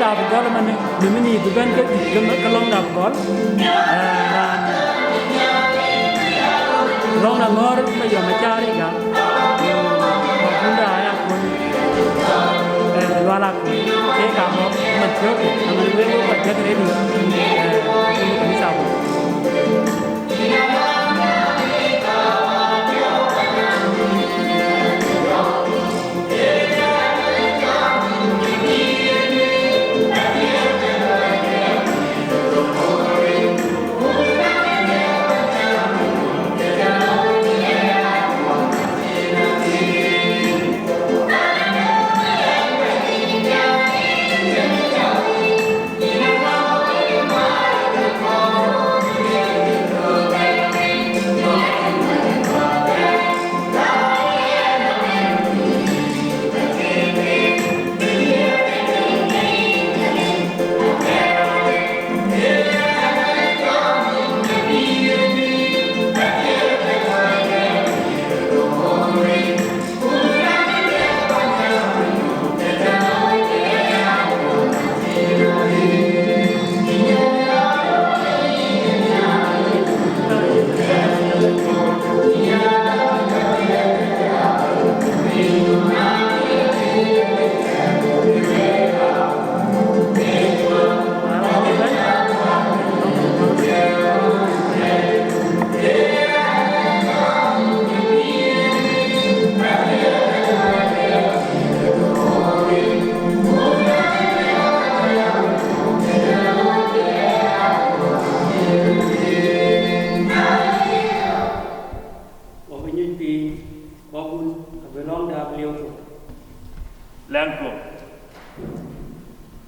đào gol mình dimini bukan ke long đào gol dan long đào ngor bây giờ mà cari kan bunda ya pun wala ko ke kamu mencoba mencoba baca dari ini bisa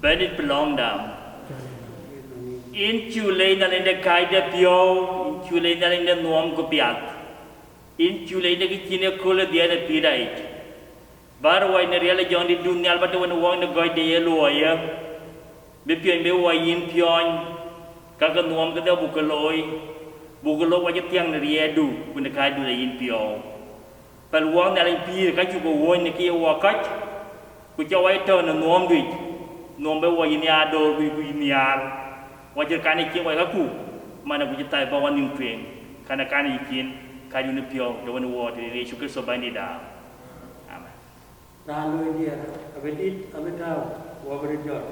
Benit belong dam. In chule na in the kaida pio, in chule na in the nuam ko piat. In chule na ki chine kola dia na pirait. Bar wa in real jon di dunia albat wan wong na goy de yelo ya. Be pion be wa yin pion. Ka ka nuam ka da bukaloi. Bukaloi wa tiang na riedu kun na kaidu na yin pio. Pal wong na rin pi ka chu ko won na ki wa kach. Ku cha wa to na nuam duit. Nuam be wa yin ya do wi nial. Wajar kani kie wa kaku mana ku jitai bawa ning tweng kana kani ikin kaju ne pio do wan wo de re syukur so bani da amen lalu dia abedit abetau wa berjot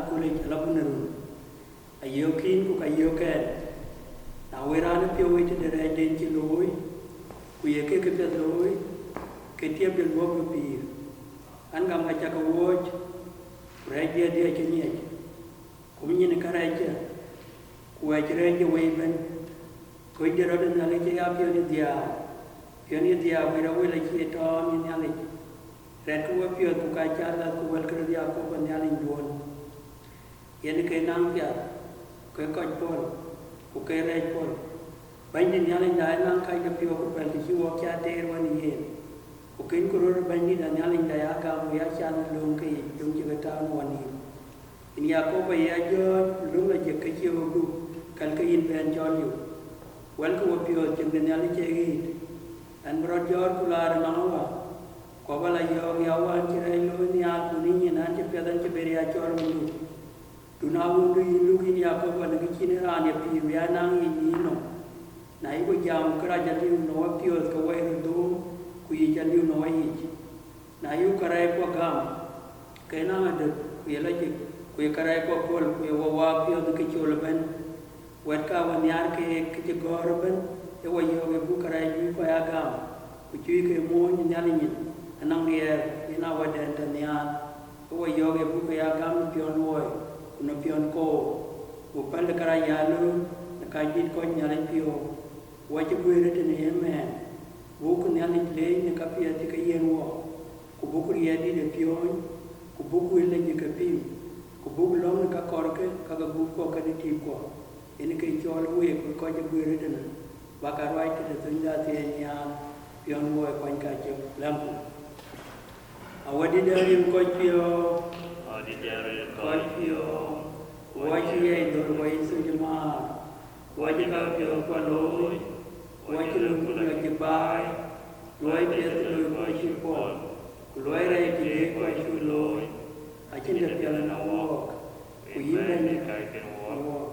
kulit lagu neru. Ayokin ku kayokan. Na werana pio itu dari denci loi. Ku yeke kepet loi. Ketiap del bob pir. An gam aja ka woj. Raja dia kenyaj. Ku minye karaja. Ku ajraja weiban. Ku jero na leje ya pio ni dia. Pio ni dia wera wela ki eton ni ale. Red ku pio ku kaca la ku wel kre dia ku ban ale duon. Yen ke nang pia. Ku ko pol. Ku ke rej pol. Bandi ni ale dai nang kai ka pio ku pel ki wo kya ter wani yen. Ku kin ku ro bandi da ni ale dai aga mu ya chan lung ke dung ji ta wani. Ini aku ba ya jo lung la je ke ki wo ku kal ke in ben jon yu. Wel ku pio je ni ale je gi. An bro jor ku la na wa. Ko bala yo ya wan ti ai lo ni a ku ni na je pe dan je beri a jor mu. Tu na wu du lu ki ni aku ba ni ki ni ra ni pi ya nang ni no. Na i ko jam kra ja li no pio ko wa ru du ku yi ja li no yi. Na yu kara ko gam. Ke na ma de ku ye la ji ku ye kara ko kol ku ye wa pio de ki chol ben. Wat ka wa nyar ke ki gor ben. E wa yo ge bu kara ju ko ya gam. Ku ju ke mo ni nyali ni. Anang dia ina wa den ta nya. Wa yo ge bu ko ya gam pio no no pion ko u pal kara ya lu ka ji ko nyali pio. Wa ji bu re te ne me. Bu ko nyali le ne ka pia ti ka yen wo. Ku bu ku ya di de pio. Ku bu ku le ni ka pi. Ku bu lo ne ka kor ke ka ga bu ko ka ni ti ko. Ini ke chol we ko ji bu re te ne. Ba ka roi te de ya te nya pion wo ko ka che lam. Awadi dari ko pio. Awadi dari ko pio. Wajib ye dor wajib sejama. Wajib ka pio ko loi. Wajib lu ku la jibai. Loi pia lu ko chi po. Loi ra ye ko chi loi. Achin de pia na wo. Ku yimbe ni kai ken wo.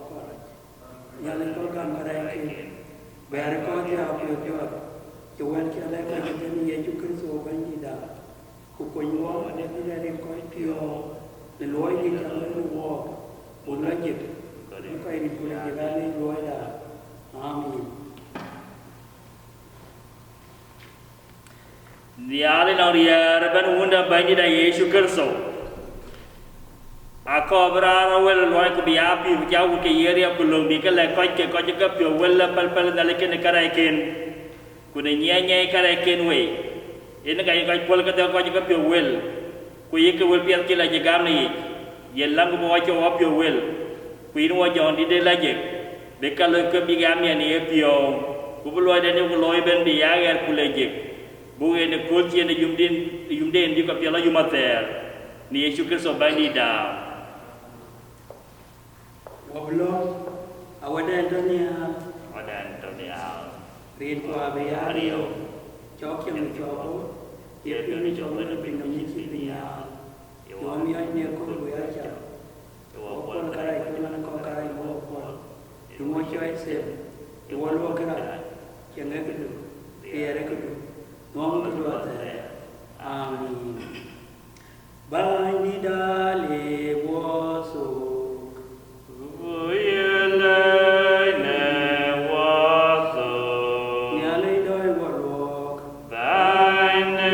Ya le ko kam kara ke. Ber ko dia pio jo. Chuan ki ala ka ke ni ye chu kristo ban di da. Ku ko yo de ni le ko pio. Le loi ni ka le wo. Unajib, bukan ini punya jalan dua dah. Amin. Niale na ria raban unda bani da Yesu Kristo. Ako abrar wel loy ko biapi jau ke yeri ko lombi ke le ko ke pio wel pal na le ken karaiken. Ku ne nya karaiken we. Ina ga pol ka ko ke pio wel. Ku yeke wel pia ke la jegam ni. Yelang mo wacho opio wel kuino wa jon di de laje be kala ke bigam ya ni pio ku lo de ni ko loy ben bi ya ger ku leje bu ene ko ti ene yumden di ko pio la yumater ni Yesu Kristo bani da wablo awada Antonia rin ko abia rio chok yang choko ye pio ni choko ni pin ni ki ya Yomi ni ko buya cha. Ko kara ko man ko kara mo ko. Tumo choi se. Tumo lo kara. Kenge ko. Ere ko. Nom ko ata. Amin. Bani dale woso. Uyele ne waso. Nyale doi wolok. Bani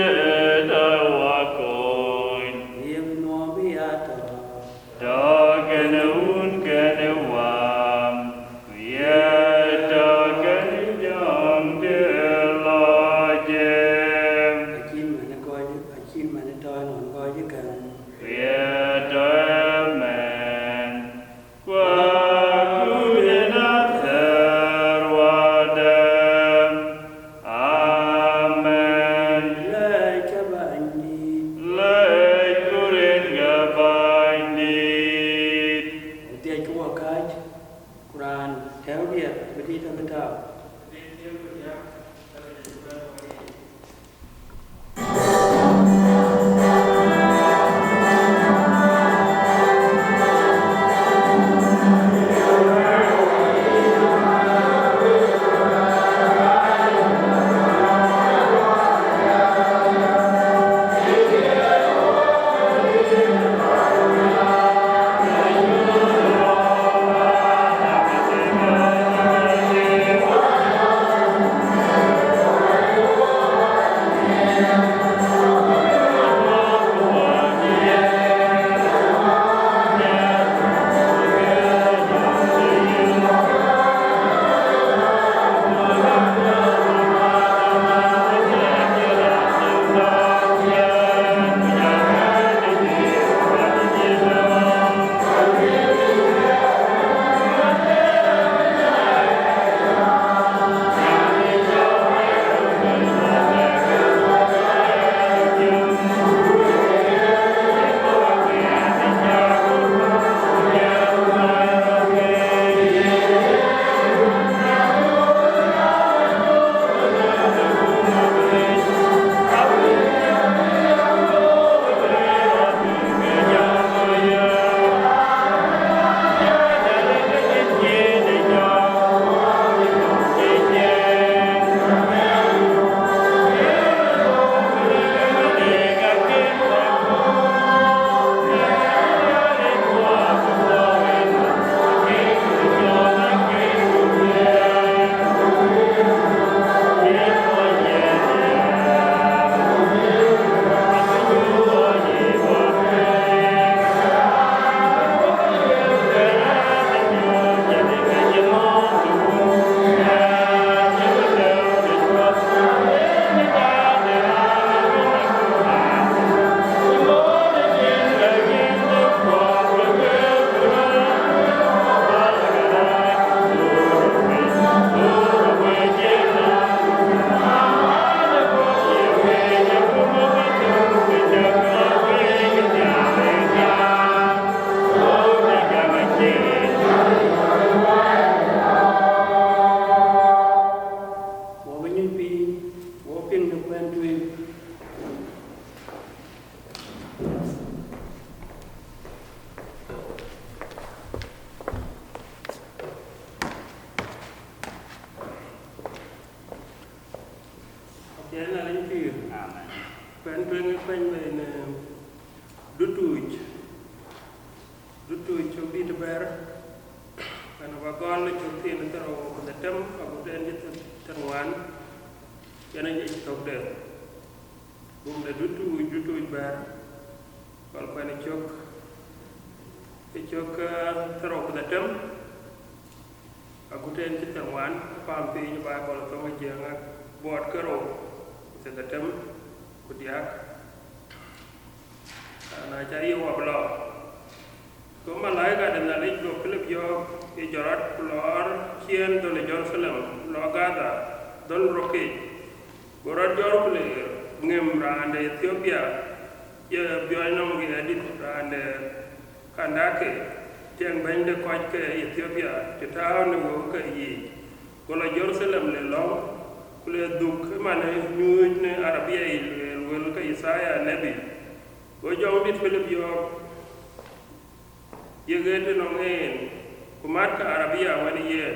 twenge kwen men dutuj chok dit ber kan wagon chok tin tero the tem abu den dit terwan yana je tok de bum de dutuj ber kal kwen chok tero the tem abu den dit terwan pam pe ni ba kol to je nga bot kero the tem kudiak na cari wablo ko malai ga dan nali go Philip yo e jorat plor kien do le Jerusalem lo gada don roke gorat jor kule ngem rande Ethiopia ye bionom gi edit rande kandake tiang bende ko ke Ethiopia te taw ne go ke yi ko la Jerusalem le lo kule duk mane nyuj ne Arabia wel ka Isaiah nabi go jong dit Philip yo yegete no ngeen kumat ka Arabia wani ye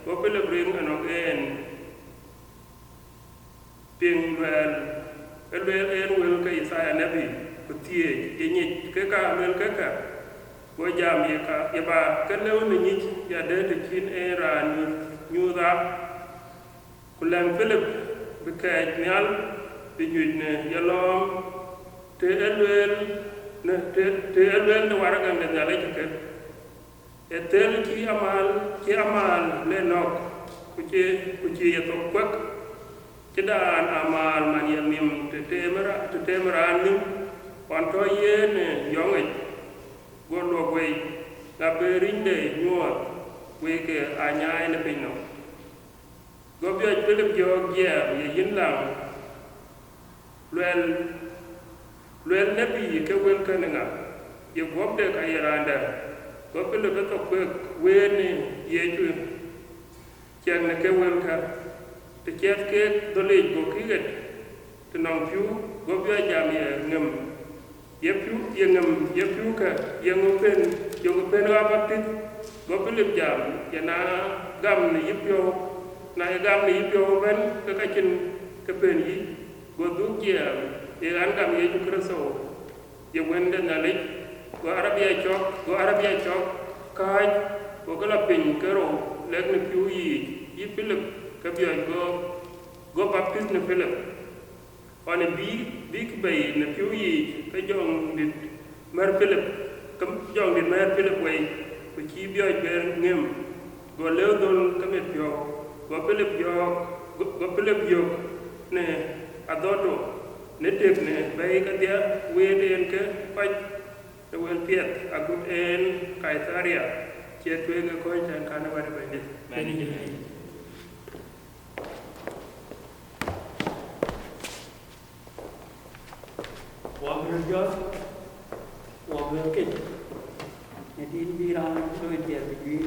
go Philip ring no ngeen ping wel ka Isaiah nabi ko tie yenyi ke ka wel ke ka go jam ye ka ye ba ke lew ni nyi ya de te kin era nyu da kulam Philip be ka nyal bi nyujne yalom te elwel ne waraga ne dale ke etel ki amal le nok ku ci yeto kwek ci daan amal man yamim te temera ni wanto yene yonge gollo goy na berinde nyuwa we ke anya ne pinno go biya Philip yo gier ye yinlang lwel nabi ke wel kananga ye gobde ka yeranda go Philip to kwek weni yeju chen ne ke wel ka te chet ke dole go kiget te nong piu go biya jam ye ngem ye piu ka ye ngopen ga batit go Philip jam ye na gam ni yipyo ben ka chin ke pen yi go du ye an gam ye ju kreso ye wende nali go Arabia chok kai go gala pin kero leg ne piu yi Philip ka biya go baptist ne Philip on bi bay ne piu yi ka jong dit mar Philip kam jong dit mar Philip way ko ci biya ber ngem go lew don kamet yo go Philip yo ne adoto ne tek ne bay ka dia weden ke paj te wel piet agut en Kaisaria che twenge ko tan kana bare bende mani wabel ke ne din bi ran so dia bi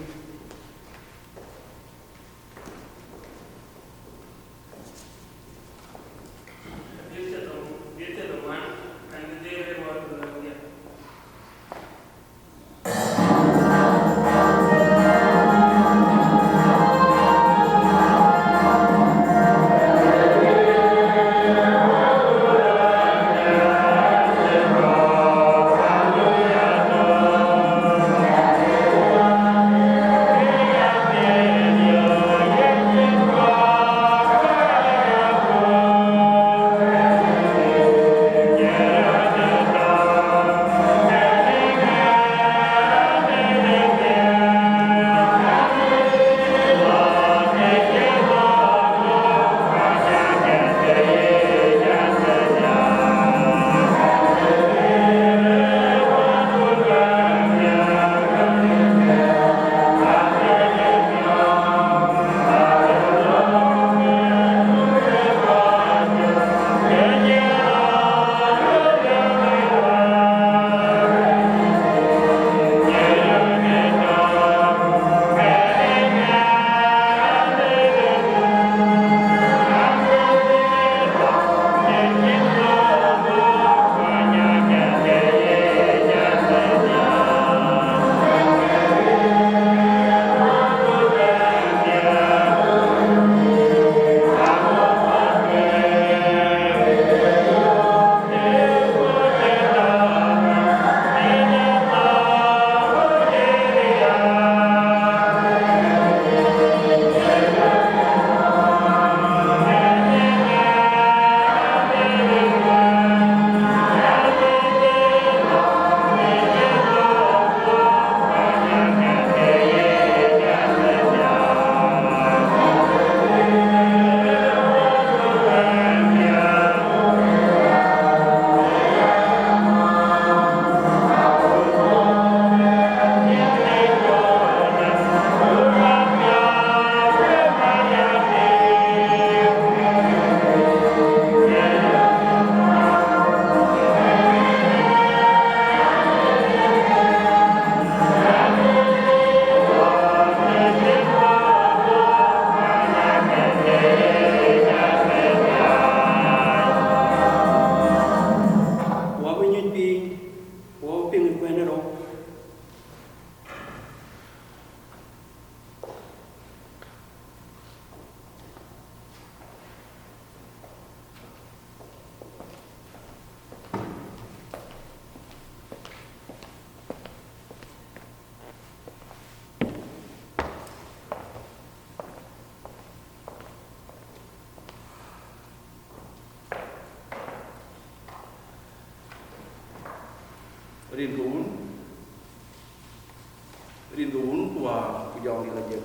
rin kuun kwa kujong ni lajek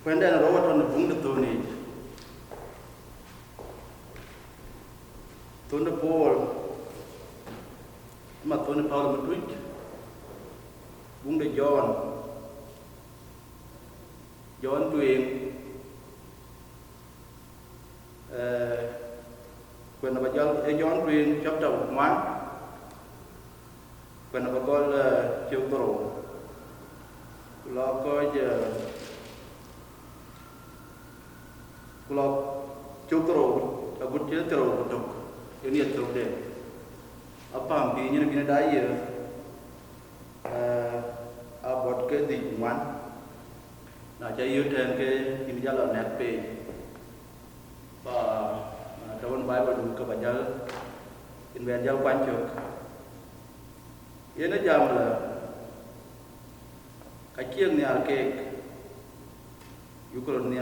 kwenda na rawat on bung de tone pol ma tone paul matwit bung de John Tuyền quyền là dân John Tuyền chấp đầu ngoan quyền là con chiều tổ lo coi giờ lo chiều tổ là bút chế tổ của tục ini tổ đề apa ambinya begini daya abot ke di ngoan nah jadi dan ke ini jalan net pe và tahun baru dulu ke bajal inven jauh pancuk ini jam lah kacian ni alkek yukul ni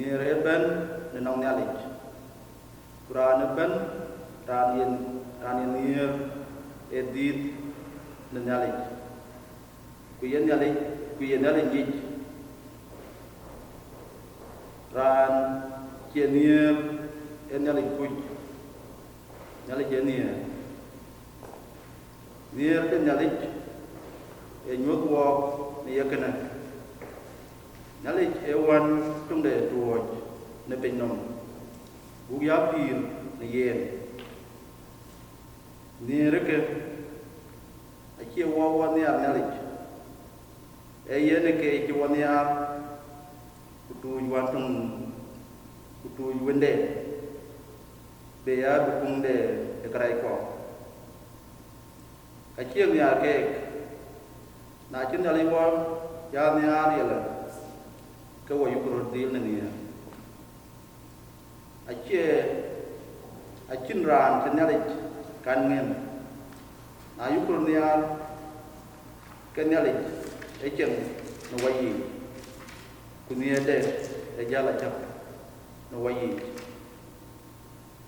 reben nenong nyalik Quran ben ranin nier edit nenyalik kuyen nyalik jij ran jenier nyalik kuj nyalik jenier nier den nyalik nyut wok ni yakena nyalik ewan tung de tuoj ne penom bu ya pir ne yen nier ke akie wawa ni nyalik yene ke ci woniar kutu wantung kutu wende be ya dukung de ekrai ko kaciel ni ake na cin dali wa ya ni ari la ke wa yukuro dil ni acin ran cenyalik kan ngem na yukuro ni ar kenyalik eceng no wayi kunia de jala chap no wayi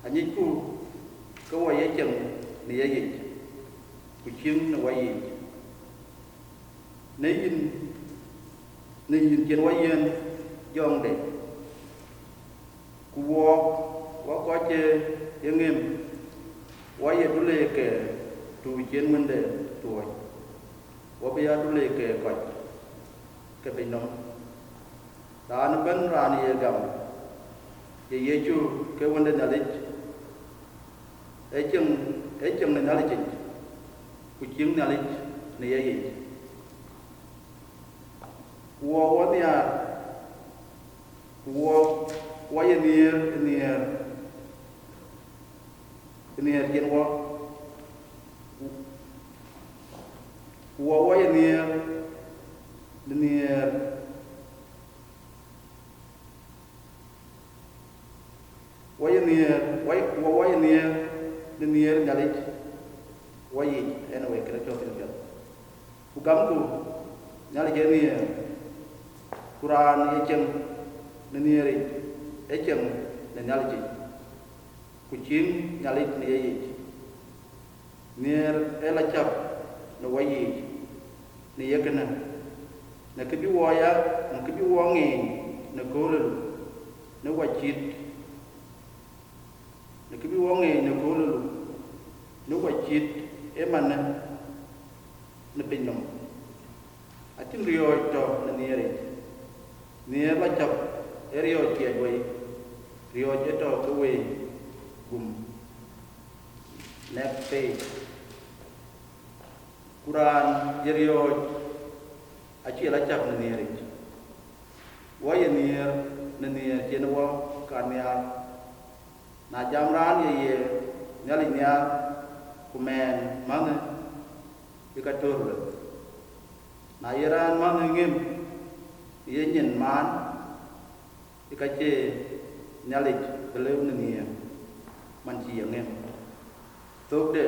anyi ku ko wayi eceng ni yayi ku chim no wayi neyin chen wayen yong de ku wo ko che yengem wayi dule ke tu chen mende tuoi wabia dule ke koi ke pinom dan ben rani gam ye yechu ke wonde nalich echeng nalich ku ching nalich ne ye wo nia wo ye nier yen wo ye nier ngalich wayi anyway kira chotin gal ugamku nyali nier Quran echeng nier echeng nyali kucing nyali nier nier ela chap no wayi ni yakana na kibi waya na kibi wangi na golelu na wachit na kibi wangi na golelu na wachit emana na pinom atin rio to na nier la chap rio tie boy rio jeto ko we gum nek pe Quran jerio aci la chap na nier wa ye nier na nier jenwa kanya na jamran ye nyali nya kumen mana ikatur na iran mana ngim ye nyen man ikache nyali belew na nier man chi ngem tok de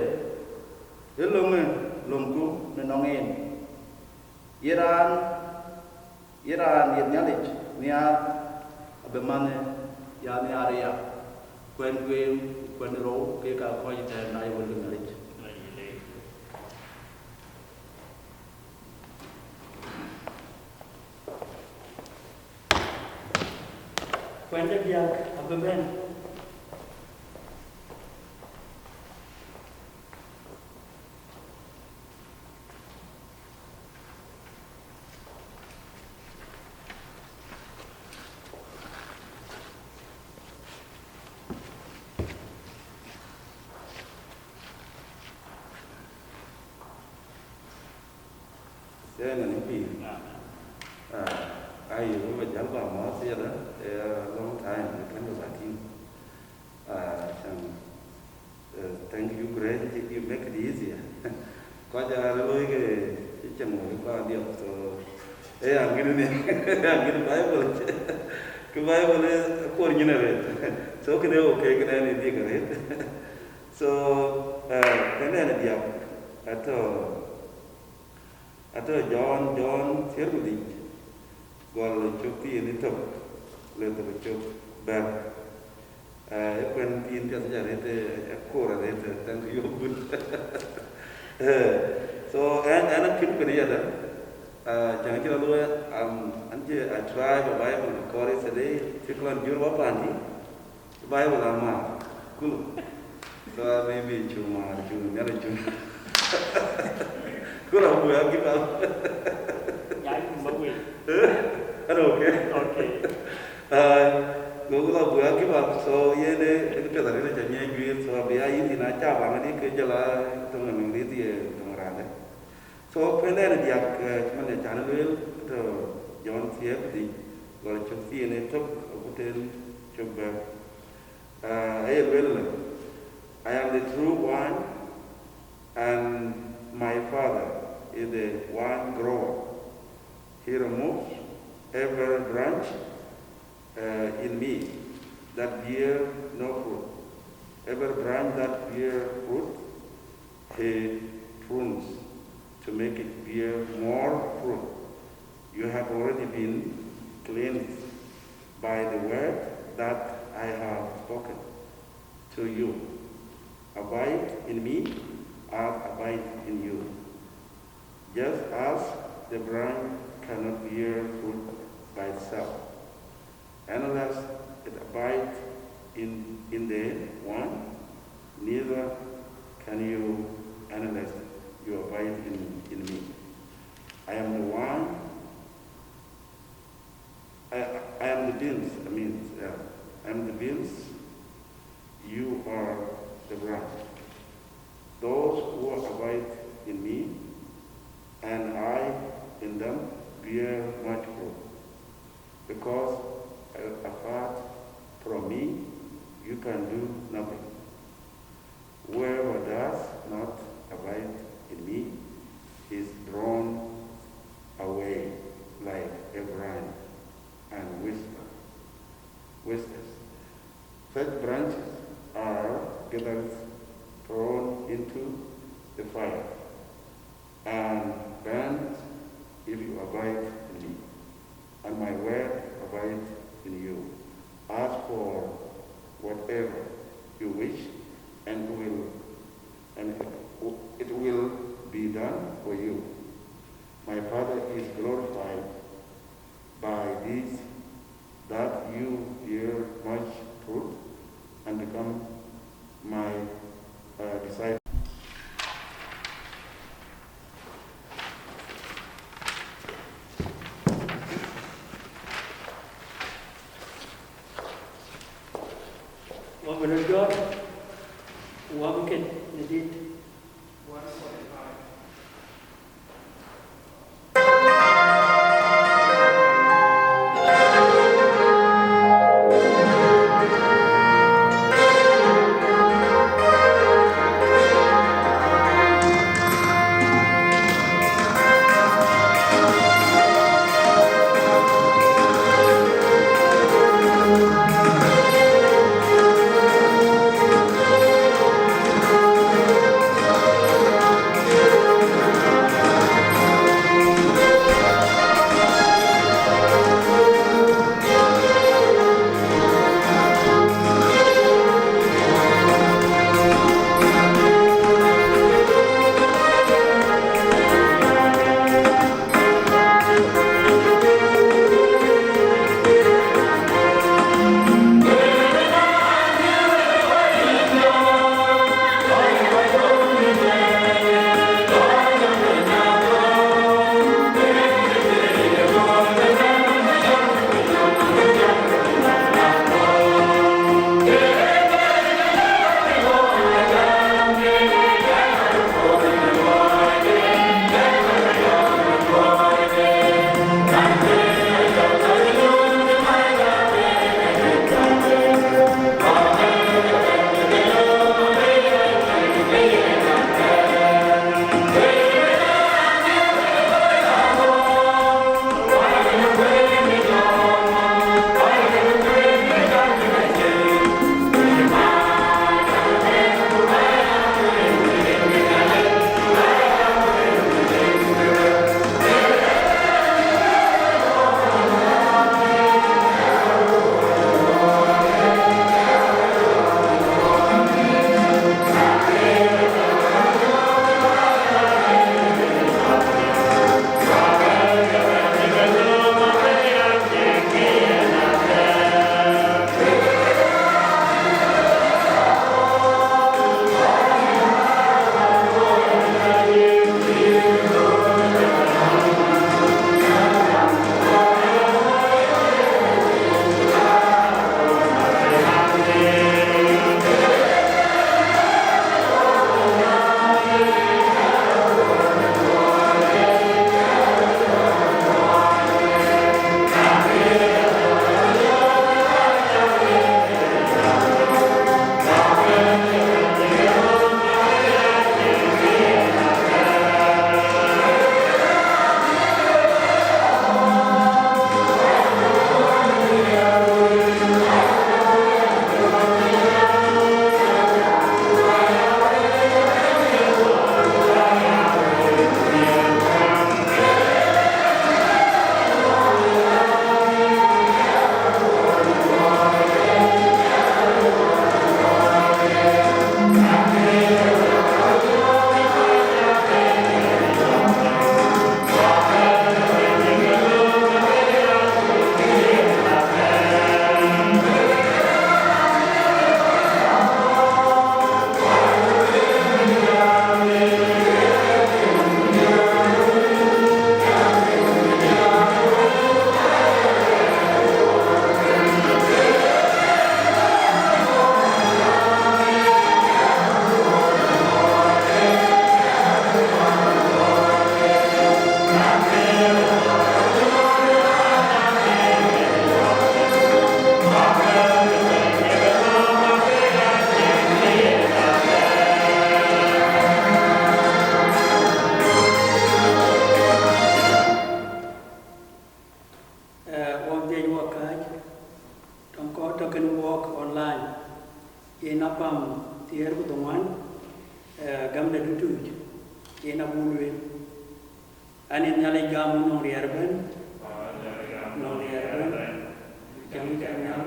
elonge lomku menongin Iran yen nyalik nia abemane ya ni area quen quen rô cái cả coi thế này vẫn được đấy quen rất giang ở bên bên thế là những gì ai hiểu về giáo vào nó sẽ đó long time cái nó giải thích thank you great if you make it easier có cho lôi cái chừng một qua điều rồi anh cái này anh cái Bible cái Bible có như này so cái này ok cái này đi cái này so cái này là điều atau John Sirudi gol cuti ini tuh lepas cup ber when tin biasa jadi itu kurang itu tentang yobun so anak kiri kiri ada jangan kira lu anje I try the Bible kori sedih ciklan juru apa nanti Bible lama cool so maybe cuma nyari cuma kurang buat kita Giải mở quyền. Ano okay? Okay. Gua buat kita so ye ne itu tadi le jadinya jual so biaya ini nak cabang ini kerja tengah minggu dia tengah rada. So pendek dia cuma dia channel itu John siap di kalau cuci ini tu hotel coba I am the true one and my Father is the one grower. He removes every branch in me that bear no fruit. Every branch that bear fruit, he prunes to make it bear more fruit. You have already been cleansed by the word that I have spoken to you. Abide in me, I'll abide in you. Just as the branch cannot bear fruit by itself, unless it abides in the one, neither can you unless you abide in me. I am the one, I am the beans, I am the beans, you are the branch. Those who abide in me, and I in them, bear much fruit. Because apart from me, you can do nothing. Whoever does not abide in me is drawn away like a branch and whispers. Such branches are gathered, thrown into the fire, and burned if you abide in me, and my word abides in you. Ask for whatever you wish, and it will be done for you. My Father is glorified by this, that you bear much fruit and become my disciples. Menurut God, what we can edit. 145 gam da dutu ina bulwe ani nyale gam no riarban no riarban jam jam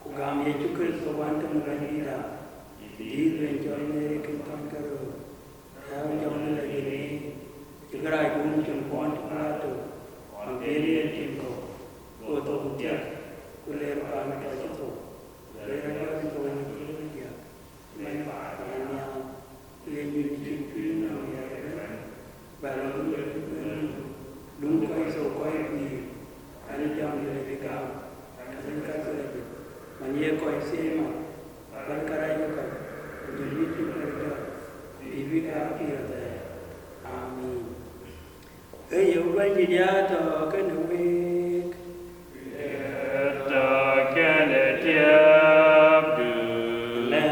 ku gam ye chukul so wanta mo bandida di ren joine ke tan karo ya jam la gini jigara gun chun pon to on very timko o to butia kuler pa na ka to le ra ga to ni ya mai pa ya le ni ni chi na ya ba la lung ko so ko ni ani jam le ga ani ka so le manye ko se ma par karai ko ni chi ka ga bi ka ki ra amin yo ban ji dia to cái nó biết ta cái này tiếp được là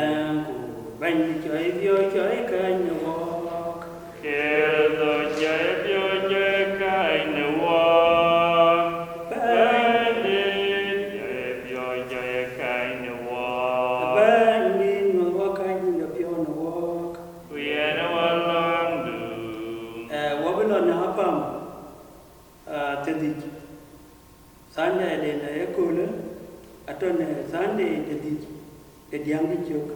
của ban chơi vô chơi cái nó cái đó chơi vô chơi cái nó ban đi chơi vô chơi cái nó ban đi nó cái nó vô nó we nó làm được wa bên nó pam tadi sanya de na ekole atone sande tadi de diang di chok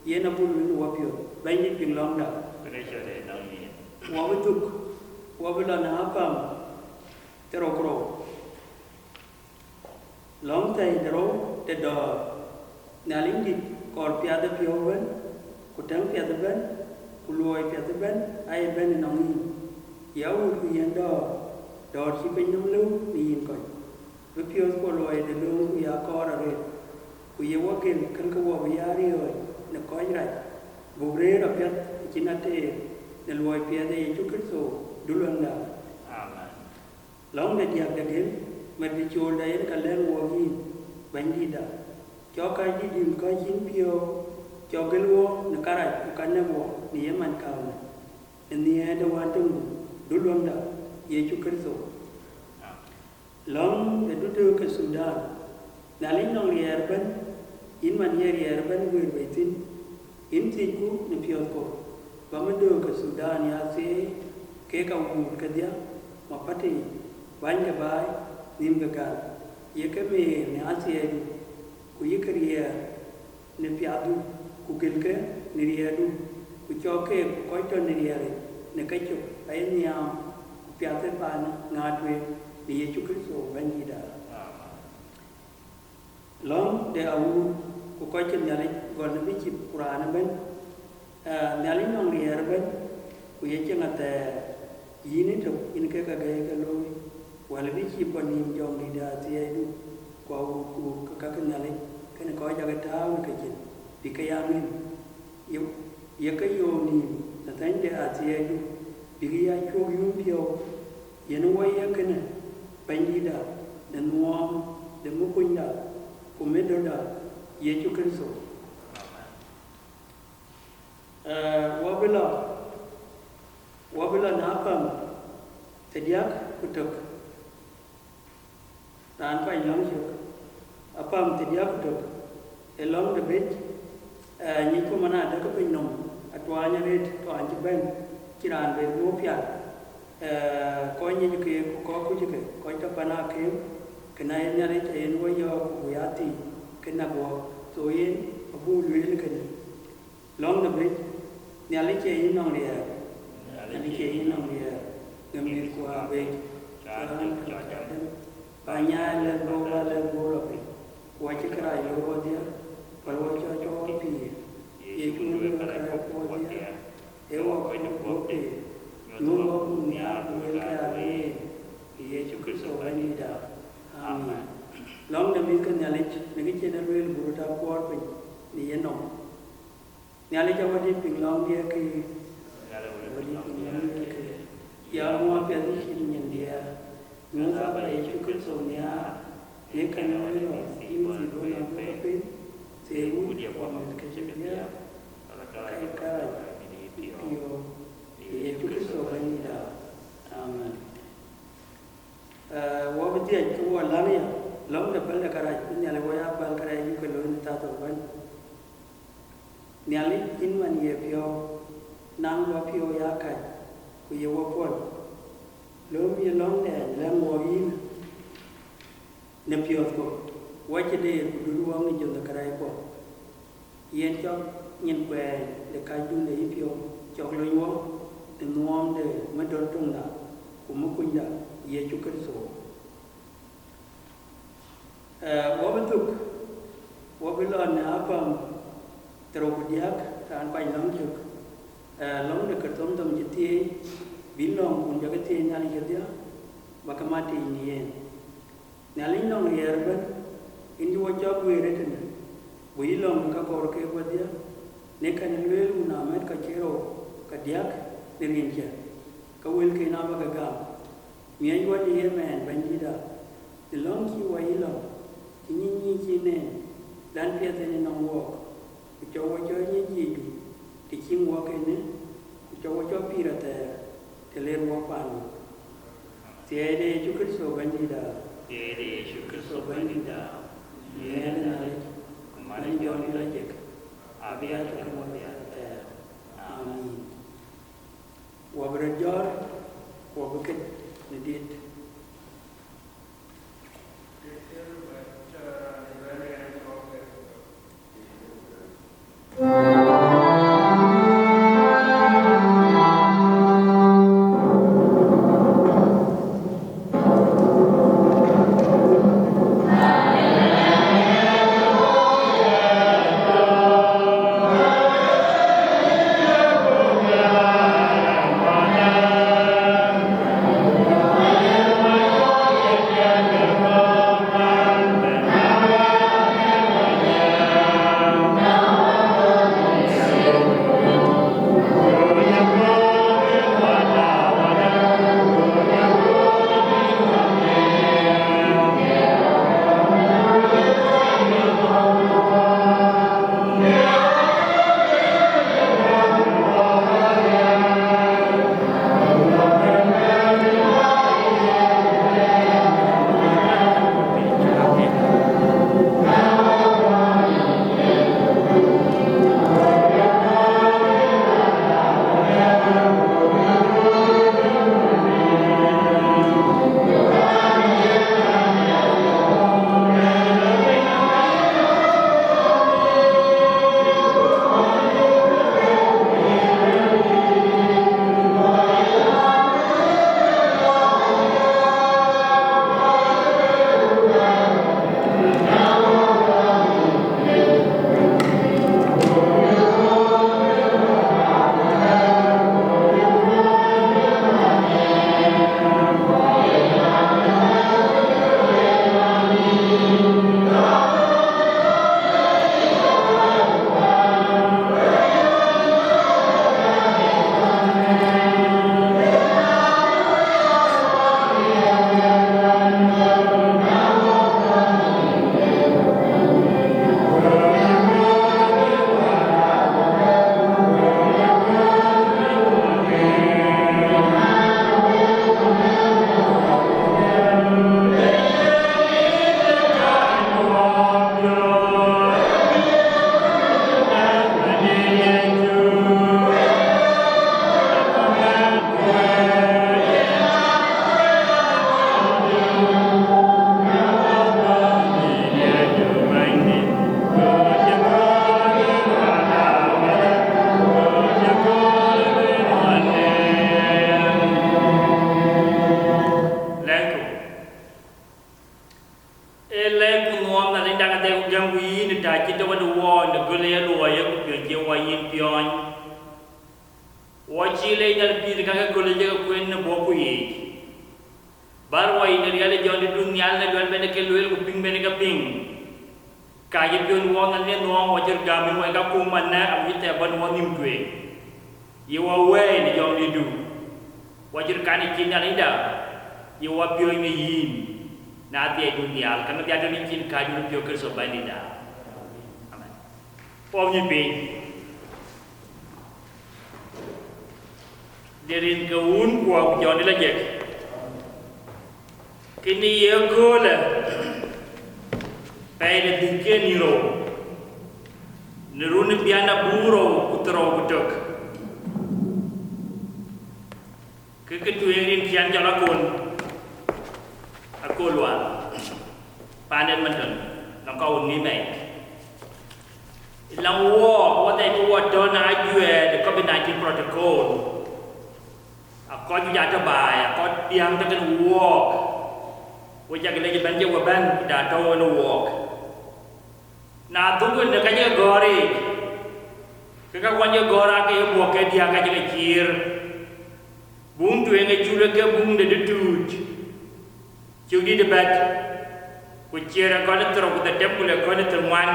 yena bulu wapyo banyi pinglong da cái chơi để nó gì wabutuk wabula na apam tero kro long tai dero te do naling di kor piada piowen kutang piada ben kuloi piada ben ai ben nongi yau ku yendo do chi pin num lu ni yin ko we pios ko loi de lu ya ko ra re ku ye wa ken kan ko wa ya ri oi na ko ra bu re ra piat chinate ne loi piada ye chu kristo dulon da amen long de yak de gen mer di chol da yen ka len wo gi ban di da cho ka di dim ka yin pio cho gel wo na kara ku kan ne wo ni ye man ka ni ye da wa tum dulon da ye chu kristo long de du ke sudan nalin nong rier ban in man ye rier ban wir betin in ti ku ni pio ko ba ma do ke sudan ya se ke ka wu ke dia ma pati ban ga bai nim ga ka ye ke me ne asie ku ye ke rier ne piadu ku gel ke ni rier du ku cho ke ko to ni rier ne ka chu ai ni am ku piate pa na ngatwe ni Yesu Kristo banji da long de au ku ko chen nyale gon bi chi Quran ben nyale nong rier ben ku ye chen ate yini to in ke ka ga ka lo wala bi chi ko nim jong di da ti ai du ko ku ka ka nyale ken ko ja ga ta ka chen bi ka ya min ye ka yo ni na tan de a ti ai du bi ya cho yu pio ye no wa ye ken banji da de nuam de mu kun da ku me do da Yesu Kristo wabila na pam tediak kutuk ran pa nyong chuk apam tediak kutuk elong de bit ni ko mana da ko pinom atwanya ret to anji ben kiran be mo pya ko ni ke ko ku ke ko ta pana ke kena nya ret en wo yo yati kena bo so yin abu luen ke long de bit nya le che yin nong ria ani che yin nong ria ngam ni ko ave banyak lego lo pi wajib kera yo dia kalau cho pi ye ku ni kera ko dia ewa ko ni ko pi no ni a ku ka ni ye chu ku so ani da amen long de mi kan nyale ni che na wel buru ta ko pi ni ye no nyale ja wadi ping long dia ki ya mo pe ni nyen dia Nương ra vậy chú cứ sổ nhà thế cái nó là im gì đó là cái bên thế u địa qua mình cái chuyện nhá cái điều thì chú cứ sổ cái gì đó amen wa bên kia chú wa lắm ya lắm là bên là cái này nhà là wa bên cái này như cái lối ta tổ bên nhà lý in mà nhiều phiêu nang wa pio ya kai ku ye wa pol lo mi long de lang wo yin ne pio ko wa che de ku du wa ngi jong ka rai ko yen cho nyen kwe de kai du ne pio cho lo yo de nuam de ma dol tung da ku mu kun da ye chu kan so wa bentuk wa bilon na apam terodiak tan pai long chuk long de kertom dom jiti bilong kun jaga ti nyali jadia bakamati ni yen nyali nong yerba indi wo job were ten builong ka kor ke wadia ne kan lelu na met ka chero ka diak ne rinja ka wel ke na baga ga mi ay wadi yemen bandida de long ki wa ilong ni ki ne dan pia te ne nong wo cho wo cho ni ji du ti chim wo ke ne cho wo cho pira te le wo pan ti ede chu kristo bandida Ede Yesu Kristo bandida ye na le Mari John Ilajek Abia Amin. Wabrajor wabukit nedit Wachile nyal pir kaka koleje ka kwen na boku ye. Bar wa ina riale jondi dung nyal na duan bene ke luel ku ping bene ka ping. Kaya pion wong na ne no wajer gami wa ka kuman na amite ban wong nim tue. Ye wa we ni jondi du. Wajer kani kinya linda. Ye wa pion ni yin. Na dia dunyal karena dia ada nicin kaju pio ke sobanida. Amen. Pom ni ping. Derin kaun kuak John dilajek. Kini ye kola. Pai de duke niro. Nirun biana buro kutero kutok. ketua yang kian jalan aku luar panen mendan kau ni baik lang war what they go don the COVID-19 protocol aku juga terbaik aku yang tekan walk wajah kita jadi banjir waban dah tahu no walk na tunggu nak aja gori kekak wajah gora ke walk ke dia aja kecil bung tu yang kecil ke bung de tutut jadi debat kecil aku nak terus kita tempul aku nak teruan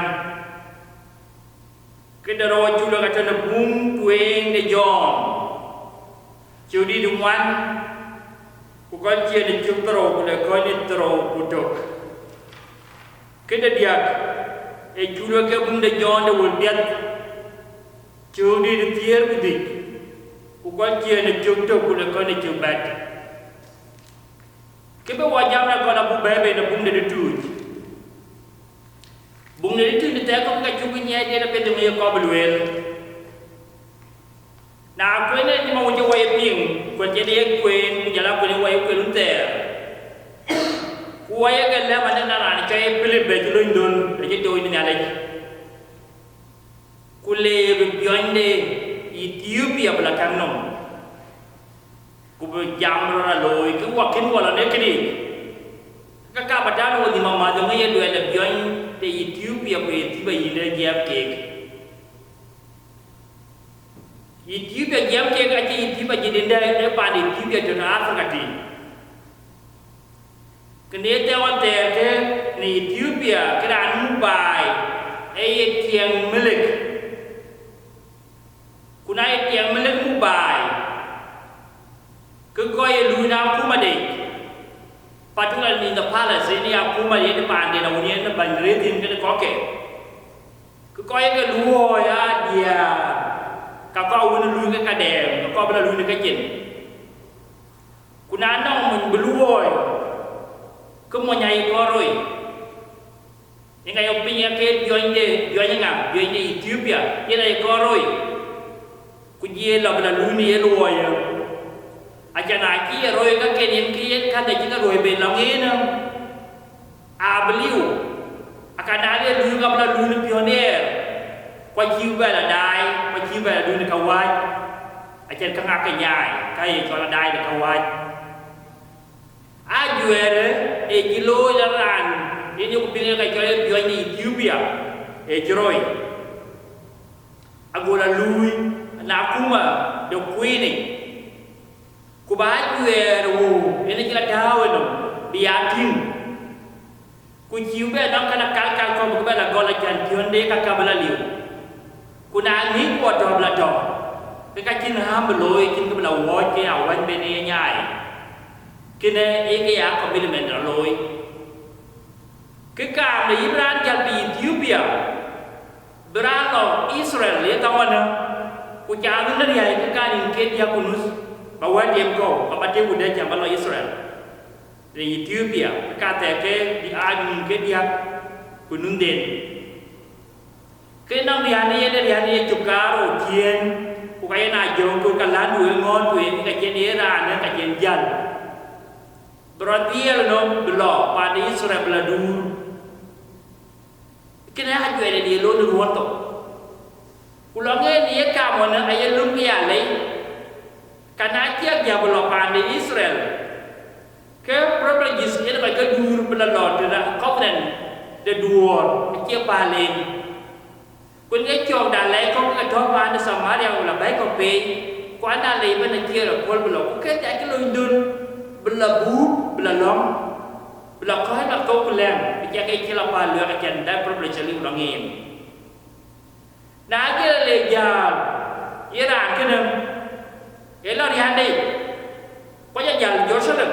kita rawat juga kata nak bung tu yang de jom jadi teruan bukan dia de terus boleh kau ni terus putuk kita dia juga ke bung de jom de ulbiat jadi de tiar bedik bukan dia de terus boleh kau ni cubat kita wajah nak kau nak bebe nak bung de tutut bung de tutut ni tak kau nak cubanya dia dapat demi kau berduel na aku ni mau je wai ping ko jadi kuen jalan ko ni wai ko lunter wai ga la mana na ni kai pele be lo ndon je to ni ala kule bionde Ethiopia belakang nom ku jam ra loi ku wa kin wala ne kini ka badan wo di mama de ngai do ele bion te Ethiopia ko tiba ile giap ke Ethiopia giap ke ka Ethiopia jadi nda pa di Ethiopia to na Afrika ti kene te wa te ni Ethiopia kira Mumbai tiang milik kunai tiang milik Mumbai kekoi luna kuma dek patulan ni the palace ini aku mari depan dia nak unian depan retin ke koke kekoi ke luo ya dia kakau unu lu ke kadem kakau bela lu ke jin kunana mun beluoi ke mo nyai koroi inga yo pinya ke joinde ngam joinde Ethiopia ina koroi kujie la bela lu ni luo ya aja naki roi ka kenin kien kan de jika roi be langena abliu akan ada lu ka bela lu pioneer kwa jiwa la dai kwa jiwa la lu ka wai aja ka ngak nyai kai ko la dai ka wai ajuere e kilo la ran ini ko pinga ka kale bio ni Ethiopia e jiroi agola lui na kuma de queen kubaju eru ini kila dawe no biatin ku jiube no kana kalkal ko ko bela gola jan tionde ka kabala liu kuna ni ko to bla to ka kin ham loi kin ko bela wo ke awan be ne nyai kine e ke ya ko bil men loi ke ka le ibran jal bi Ethiopia berano Israel le tawana ku jamin dari ai ke ka ni ke dia kunus bahwa dia kau apa dia udah jam kalau Israel di Ethiopia kata ke di anu ke dia gunung den ke nang dia ni cukaro kien bukan na jong ku kalan dua ngon tu ini kajian era ni kajian jal berarti lo belok pada Israel beladu kena haju ada dia lo nuruan tu ulangnya dia kamu na ayat lumpia leh karena dia berlopan di Israel ke problem Israel mereka dur belalot tidak confident the door dia paling kun cái chỗ đà lệ có cái thói quen sama dia ulah baik kopi ku ana le ben dia la pol belok ke tak ke lundun belabu belalom belak kau nak kau kelam dia ke kila palu akan dan problem jeli ulangin nah dia le jam Iran kena Ela rihandai ko ya jal Jerusalem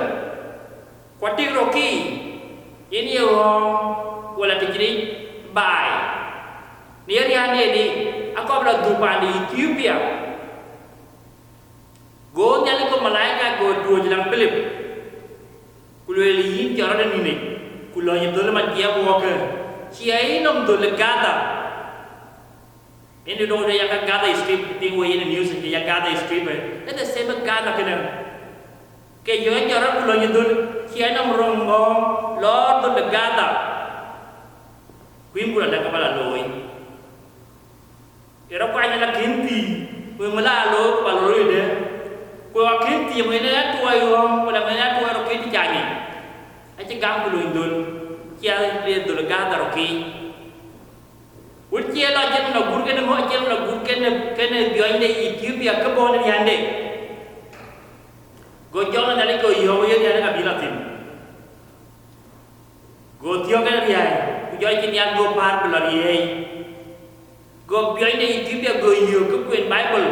ko ti roki ini orang wala tijri bai ni rihandai ni aku bela dupan di Ethiopia go nyali ko malaika go dua jelang pelip kuleli cara dan ini kulo yang dole mat dia bawa ke kiai nom dole gada ini dong dia yang gada strip tingwe ini news dia gada strip ada sebe gada kena ke yo jara kulo nyudul kiana mrongo lo to de gada kuimbula da kabala loy era kwa nyala kinti ku mala lo pa lo de ku wa kinti mo ina to ayo wala mena to ro kinti jani aci gam kulo nyudul kia le do de gada ro ki wut kia la jen na gur ken mo jen na gur ken bioinde Ethiopia ke bon yande go jona dali ko yo yo dia na bilatin go tio kan dia ku joy kin yang go par belari ei go bioinde Ethiopia go yo ku kuen Bible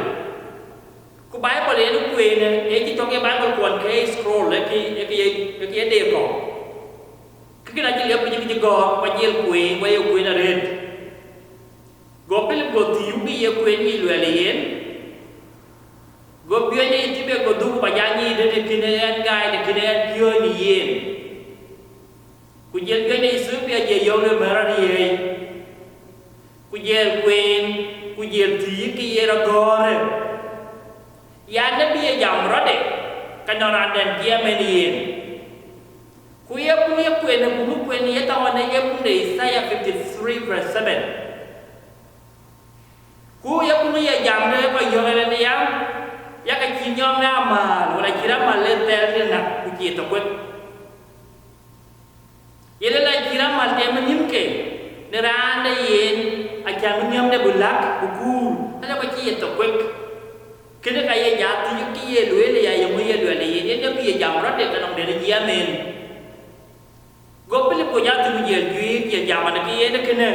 ku Bible e lu kuen e ki to ke Bible kon ke scroll le ki de ko ki na ji le ku ji go pa jel kuen wa yo kuen na red go pel go tiu bi ye kuen ni lu le yen go bioinde Ethiopia go du pa yani de kinean gai de kinean yo ni yen ku jel bioinde Ethiopia je yo le marari ei ku jel kuen ku jel ti ki ye ra gore ya ne bi ye jam rode kanora den dia menien ku ye kuen ku kuen ye tawane ye ku de Isaiah 53 verse 7 ku ye ku ye jam ne ko yo le ne ya ya ka chi nyom na ma wala kira ma le tel na ku chi to kwet ye le la kira ma te ma nim ke ne ra ne yen a cha nyom ne bulak ku ku ta ko chi to kwet kene ka ye ja ti ki ye le le ya ye mo ye le ye ne bi ye jam ra de ka nong de ye men go pele ko ya tu ye ju ye jam na ki ye ne kene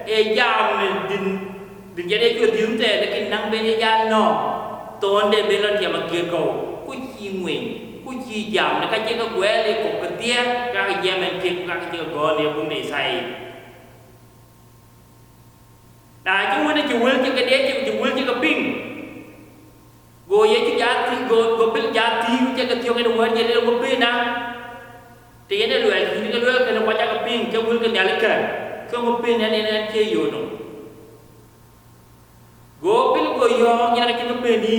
e jam ne din ye de chu diun te ne kin nang be ye ja no ton de be lan ya ma ke ko ku chi ngwen ku chi jam ne ka che ka gwe le ko ka tia ka ye men ke ka che go ne bu ne sai da chu ne chu wel che ka de chu wel che ka ping go ye chu ja ti go bil ja ti che ka thio ke no ye le go pe na te ye ne lu al ni ka lu ka no pa cha ka ping ke wel ka ne le ka ko go pe ne ne che yo no go bil go yo nya na ke no pe ni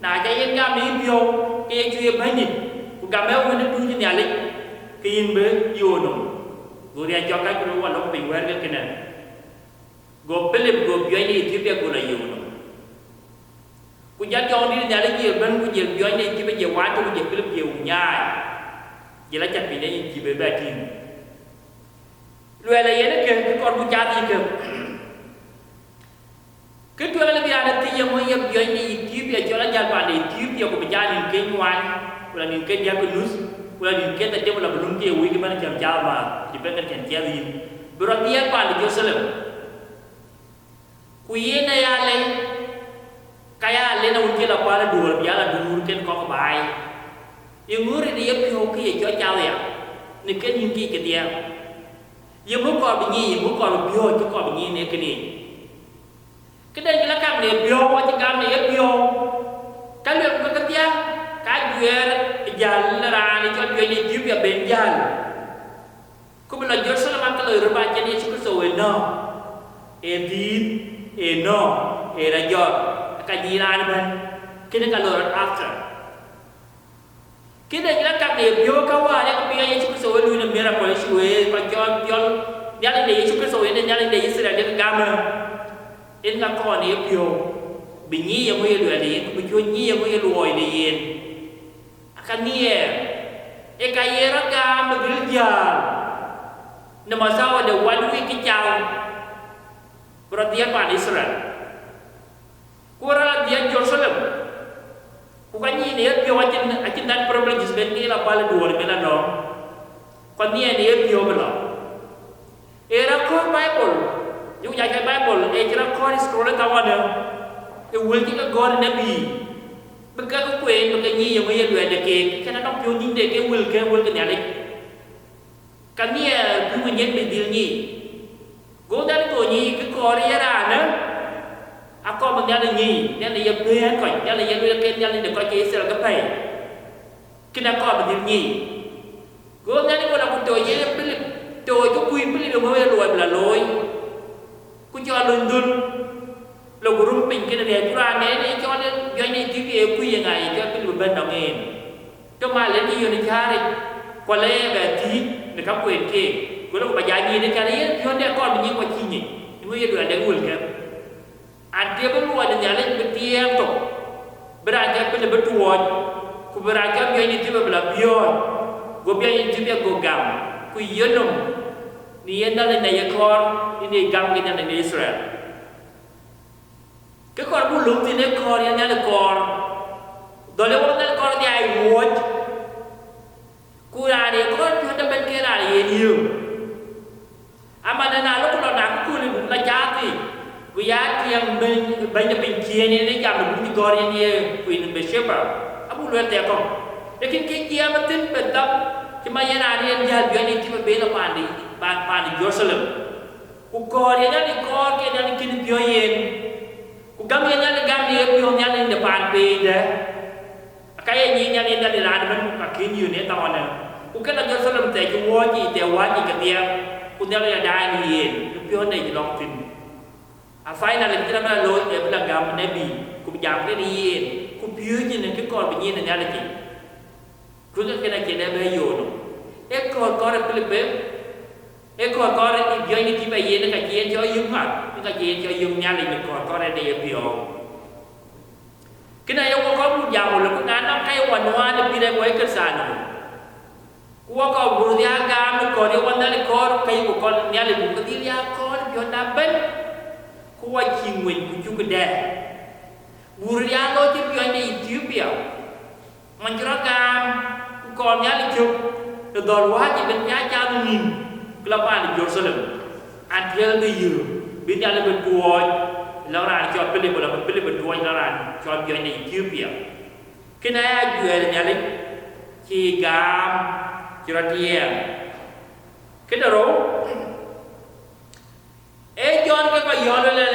na ja ye ga mi bio ke ye chu ye ba ni ku ga me wo ne du ni ale ke yin be yo no go ria cho ka ku wa lo ping wer ke ne go bil go bio ni Ethiopia go la yo no ku ja cho ni ne ale ye ban ku ye bio ni ti be ye wa tu ye bil ye u nya ye la cha pi ne ti be ba tin lu ala ye ne ke kon ku ja ti ke cái chuyện là bây giờ thì giờ mới nhập doanh nghiệp Ethiopia cho nó giao quản Ethiopia của bây giờ những cái ngoài là những cái giá của nước là những cái tại chỗ là belum kia quý cái bên chậm chào mà thì bên cái chậm chào gì berarti apa di Jerusalem kuye na yale kaya le na unki la pala dua biya la dur ken ko bai yung nguri dia pio ki cho chào ya ni ken yung ki ke dia yung mo ko bingi yung mo ko bio cho ko bingi ne ke ni cái đây là cam này bio qua chỉ cam này bio cái lượng cái tia cái duyên giờ là ra này cho duyên này giúp việc bên giờ cũng là Jerusalem cái lời rồi bạn cho nên chúng tôi no edit no era jo cái gì ra bên cái này cái lời after cái đây là cam này bio cái qua này cái bây giờ chúng tôi lui là mera polish way và cho nhà này chúng tôi nên nhà này Israel cái cam in la ko ni pio bi ni ya mo ye le ni ko bi ni ya mo ye lo ni yen akani e ka ye ra ga ma bil ja na ma sa wa de wan wi ki chao perhatian pan Israel ko ra dia Jerusalem ko ka ni ne pio wa tin dan problem jis ben ni la pala do ni la no ko ni ne pio bela era ko Bible yung jai cái Bible e kira ko scroll tawa de e wel ki ka god nabi baka ko kwen baka ni yung ye lwe de ke kana dok yo ni de ke wel ke ne ale kania du nyen be dil ni go dan ko ni ke ko ri ra na a ko ba ne ni ne le ye pe ko ne le ye lwe ke ne le de ko ke sel ka pai kina ko ba dil ni go dan ko la ko to ye pe to ko kui pe le mo ye lwe la loi ku cho London lo gurum pin ke ne ra ne cho ne yo ne ti ke ku ye ngai cho pin ben dong en cho mà lên đi này cha đi qua lẽ về tí để các quyền kê của nó bây giờ gì đấy cha đấy cho nên con mình như qua chi nhỉ mới được để nguồn cái anh dia perlu ada nyalin betiang tu beraja pada bertuan ku beraja biar ini tiba belah biar ku biar ini tiba ku gam ku yenum ni enda le naya kor ini gam kita di Israel cái kor bulung thì nó kor yang nyala kor dole orang nyala kor dia ai wot ku ada kor ada ben kera ye diu amana na lo ko na ku ni la jati vì giá tiền bên nhà bên kia này nó giảm được những cái gì này quyền về shipper, abu luar tiap kom. Lekin kia mà tin bên tâm, chỉ mà nhà nào đi nhà bên này chỉ mà bên là pan đi Jerusalem. Ku kor nhà này kor kia nhà này kia biểu hiện, ku gam nhà này gam dia biểu nhà này depan bên dah. Kayak ni nhà này dari lada bên makin nhiều này tao này. Ku kan là Jerusalem tại cái wall gì cái tiang, ku nhà này ada ni hiện, biểu này chỉ long tin. Final kita nak load dia bilang gam Nabi, ku jam dia ni, ku piu je nak kau begini ni ada lagi. Ku tak kena kena bayu no. Ekor Philippin, ekor dia ni tiba ye nak kajian cho yung mat, nak kajian cho yung nyali ekor dia piu. Kena yang kau pun jam lu ku nak kai wan dia pilih buat kesan. Ku kau berusia gam kau dia wan nak kau kai ku kau nyali ku dia kau dia naben. Kuai kingwin kucu kedai. Burian lo je pion di Ethiopia. Mencerahkan kukornya licuk. Kedua je benya jam ni kelapan di Jerusalem. Adil biu. Bina lebih kuat. Laran jawab pilih berdua laran jawab pion di Ethiopia. Kena jual nyalik. Cigam ceratian. Kita roh. John ka yon le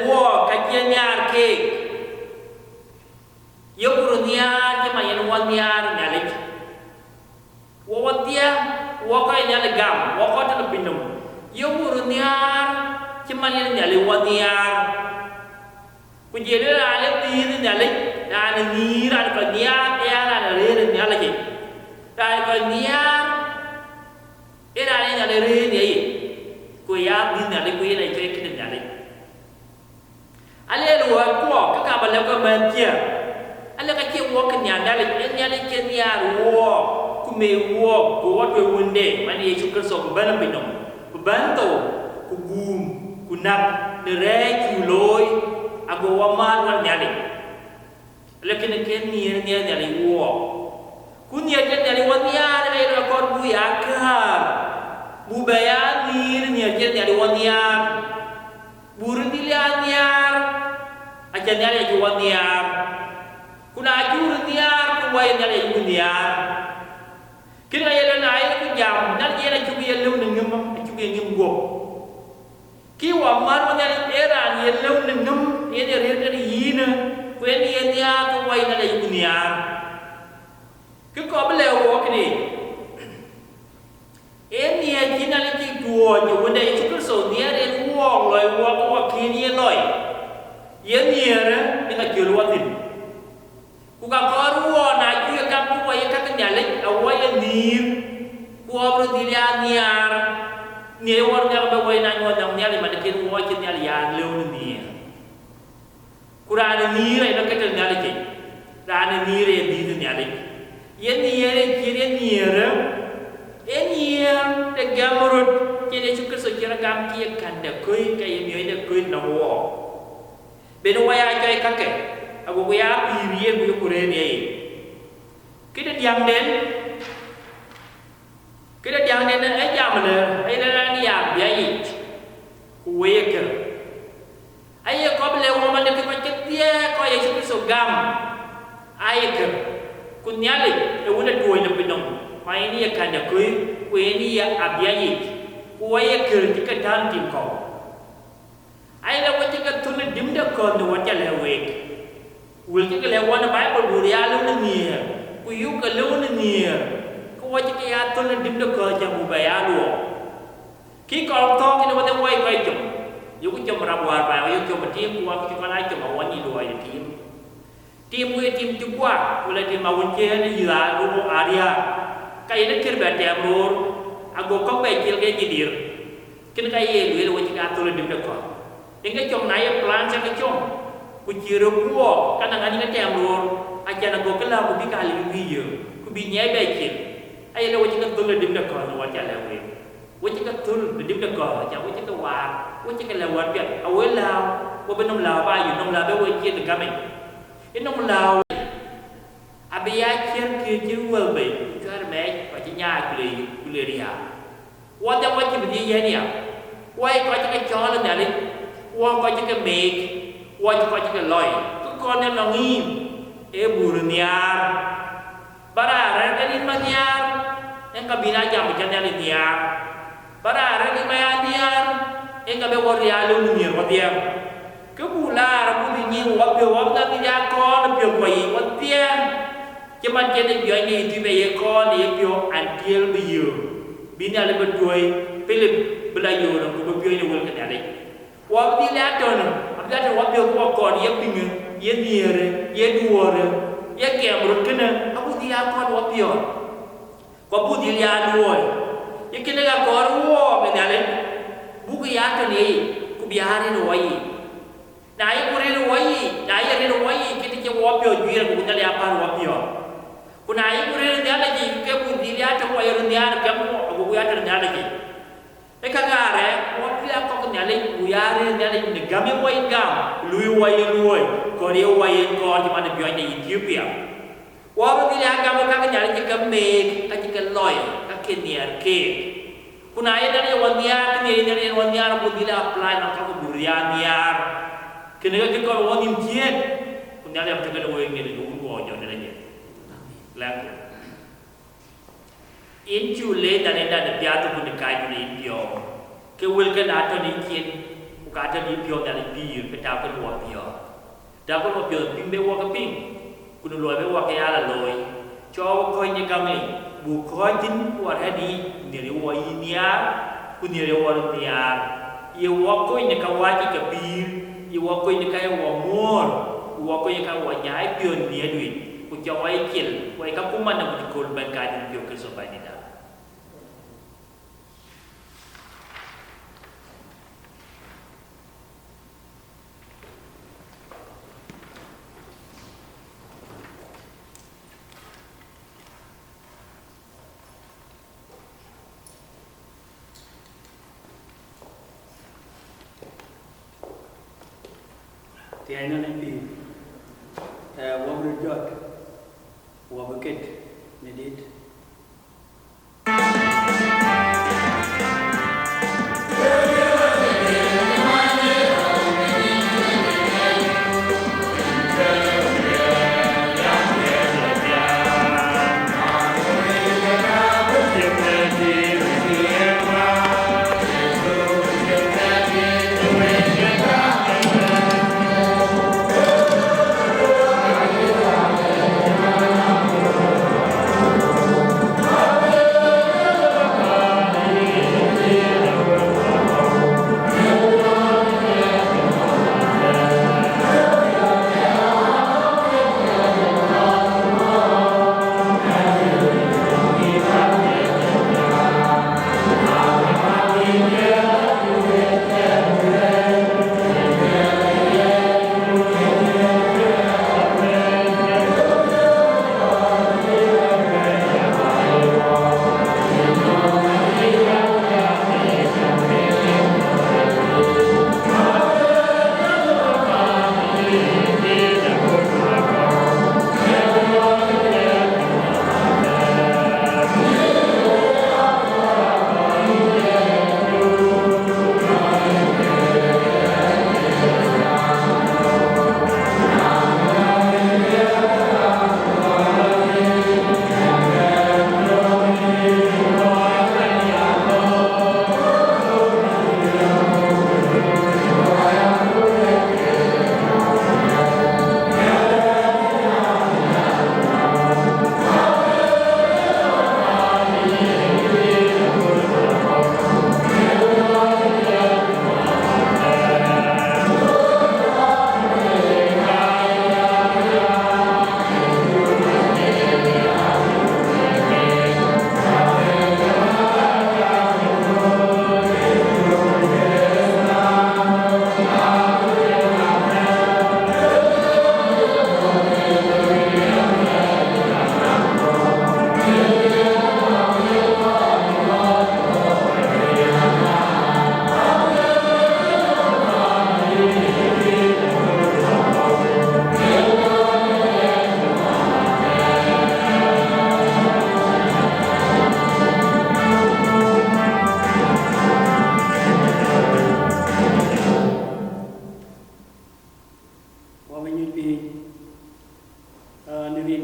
wo ka nyar ke yo kurnia je ma yen wan nyar nyalik wo dia wo ka nyal gam wo ka ta binum yo kurnia je ma yen nyali wan nyar ku je le la le ti ni nyalik da ni ra ka nyar ya la le nyalik da ka nyar era ni nyale re ni kuya bin nyale kuya lai kuya kini nyale. Ale luar kuah kakak balik ke media. Ale kakak kuah kenyale nyale kenyar kuah kume kuah kuah tu wende mana Yesus Kristus beban pinong bebantu kugum kunap nerai kuloi ago waman wan nyale. Ale kini nyale kuah kunyar nyale wan nyale lai rakor buya kar. Bubaya ni nyar waniar burun dilianyar ajan nyar ya waniar kuna ajur niar kuwai nyar ya waniar kira ya na ai ku jam nan ya la jubi ya lew ngum jubi ngum go ki wa mar nyar era ya lew ngum ya ya re re yina ku ni ya nya kuwai nyar ya waniar ku ko bele wo kini ini yang kita lihat dua je, benda itu kan so ni ada uang loy, uang kini loy, yang ni ada dengan jualan. Kuka kau uang nak jual kamu uang yang kata nyalik, uang yang ni, uang berdirian niar, ni uang yang berway nak uang nyalik, mana kira uang yang nyalik yang lew ni. Kurang ni ada kata nyalik, kurang ni ada di nyalik. Yang ni ada kira ni ada. Enia de gamurut kene chukar so kira gam kia kanda koi kaya mioy de koi na wo beno waya kay kake ago waya piriye bu kure ni kita diam den ay jam le ay la ni ya biayi kuwe ke ay ko ble wo man de ko ketia ko ya chukar so gam ay ke kunyali e wona duoy na pinong mai ni akan ada kue ni ya abiayi kue ya kerja dan tim kau. Ayah lawan jika tulen dimda kau tu wajah lewek. Ul jika lewan Bible buria lu ni, kuyu kalau ni, kau wajah kaya tulen dimda kau jam ubaya lu. Ki kau tahu kita wajah wai wai jom. Yuk jom rabuar pai, yuk jom tim kuah kita kan jom awan ni dua ya tim. tim we tim jugwa wala tim awon ken yira rubo area kay na kirba temror ago ko be kil ge jidir kin kay ye lu wati ka tolo dim de ko inga chong na ye plan sa ka chong ku jiro ko kana ngani ka temror aja na go kala ku bi ka li bi yo ku bi nye be kil ay le wati ka tolo dim de ko no wati ala we wati ka tolo dim de ko ja wati ka wa wati ka la wa bi awe la wo be nom la ba yu nom la be we kil de ka me inom lao abia cher ke jiwel be char me pa nya kule ria wa da wa chi bi ye nia wa ko chi ka chol na le wa ko chi ka me wa ko chi ka loi ku kon ne no ngi e bur niar bara ra ka ni ma niar en ka bina jam jan ne niar bara ra ni ma niar en ka be wa ria lu ni ro dia cái bù la bù thì nhiều quá biểu quá ta đi ra con biểu quậy quá tiền chứ mà trên đây biểu này thì về con thì biểu ăn tiền bây giờ bên này là bên đuôi Philip bên này nhiều rồi cũng biểu này quên cái này quá đi ra cho nó anh ra cho quá biểu quá con yên bình yên nhiều rồi yên đùa rồi yên kèm rồi cái này anh bù đi ra con quá biểu quá bù đi ra đuôi yên cái này là con quá cái này bù cái giá cho này cũng biểu hai rồi nai kurelo wai nai relo wai kiti ke wapio juira ku tali apa wapio kunai kurelo nyala ji ke ku dilia to ko yero nyala ke mo ku ya to nyala ji e kagare wapia ko nyala ku yare nyala ni game wai gam lui ko ri wai ko di mana bio ni Ethiopia wa dilia gam ka nyala ji ke me ka ji ke loy ka keniar ke kunai dari wanya ni dari wanya ku dilia apply na ka ku niar kena kita kalau orang impian, punya yang kita ada orang ini dulu gua jangan lagi. Lagu. Injule dan ada biatu pun dekai pun impio. Kewil kan ada ni kian, bukan ada impio dari biu, kita akan luar bio. Dapat luar bio, pimbe luar keping, kuno luar bio luar kaya laloi. Coba kau ini kami, bukan jin luar hadi, ni luar inia, kuno luar niar. Ia luar kau ini kawai kebir. Iwa ko ni kay wa mor wa ko ni kay wa nyai pion dia duit ku jawai kil wa ka kuman na ku kol ban ka ni ke so bai ni da thì anh nói đi qua bữa giọt qua bữa kết này đi